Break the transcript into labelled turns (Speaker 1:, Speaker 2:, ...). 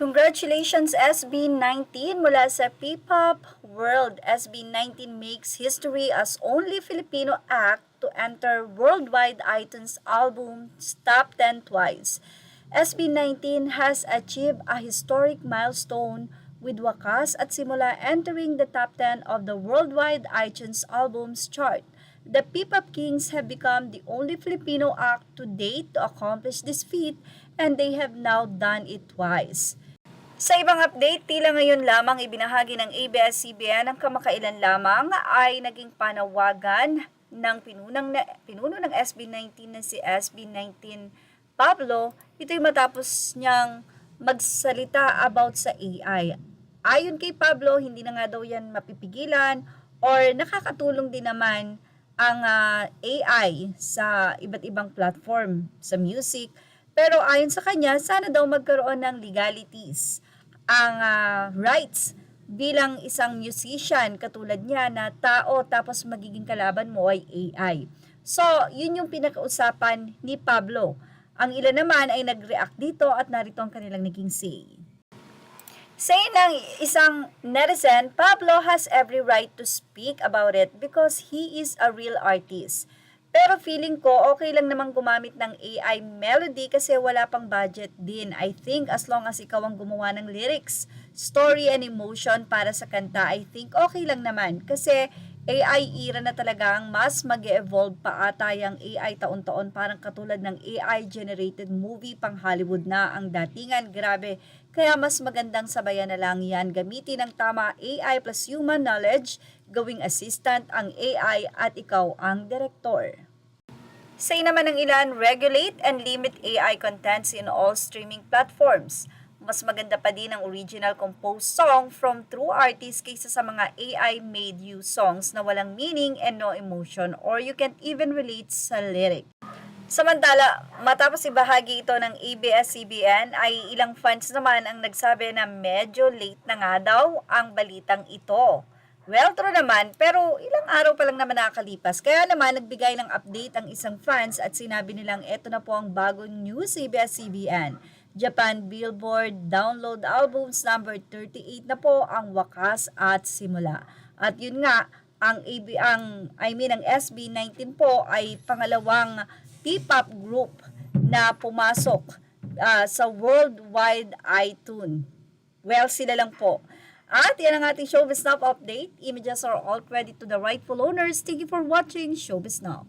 Speaker 1: Congratulations SB19 mula sa P-pop world. SB19 makes history as only Filipino act to enter worldwide iTunes albums top 10 twice. SB19 has achieved a historic milestone with Wakas at Simula entering the top 10 of the worldwide iTunes albums chart. The P-pop Kings have become the only Filipino act to date to accomplish this feat, and they have now done it twice. Sa ibang update, tila ngayon lamang ibinahagi ng ABS-CBN ang kamakailan lamang ay naging panawagan ng pinuno ng SB19 na si SB19 Pablo. Ito'y matapos niyang magsalita about sa AI. Ayon kay Pablo, hindi na nga daw yan mapipigilan or nakakatulong din naman ang AI sa iba't ibang platform sa music. Pero ayon sa kanya, sana daw magkaroon ng legalities ang rights bilang isang musician katulad niya na tao tapos magiging kalaban mo ay AI. So, yun yung pinakausapan ni Pablo. Ang ilan naman ay nag-react dito at narito ang kanilang naging say. Say ng isang netizen, Pablo has every right to speak about it because he is a real artist. Pero feeling ko, okay lang namang gumamit ng AI melody kasi wala pang budget din. I think as long as ikaw ang gumawa ng lyrics, story and emotion para sa kanta, I think okay lang naman. Kasi AI era na talaga ang mas mag-evolve pa ata yung AI taon-taon. Parang katulad ng AI-generated movie pang Hollywood na ang datingan. Grabe. Kaya mas magandang sabayan na lang yan. Gamitin ng tama AI plus human knowledge, gawing assistant ang AI at ikaw ang direktor. Say naman ng ilan, regulate and limit AI contents in all streaming platforms. Mas maganda pa din ang original composed song from true artists kaysa sa mga AI-made you songs na walang meaning and no emotion or you can't even relate sa lyric. Samantala, matapos ibahagi ito ng ABS-CBN ay ilang fans naman ang nagsabi na medyo late na nga daw ang balitang ito. Well, true naman, pero ilang araw pa lang naman nakakalipas. Kaya naman nagbigay ng update ang isang fans at sinabi nilang eto na po ang bagong news sa ABS-CBN. Japan Billboard Download Albums number 38 na po ang Wakas at Simula. At yun nga, ang SB19 po ay pangalawang P-pop group na pumasok sa worldwide iTunes. Well, sila lang po. At yan ang ating Showbiz Now update. Images are all credit to the rightful owners. Thank you for watching Showbiz Now.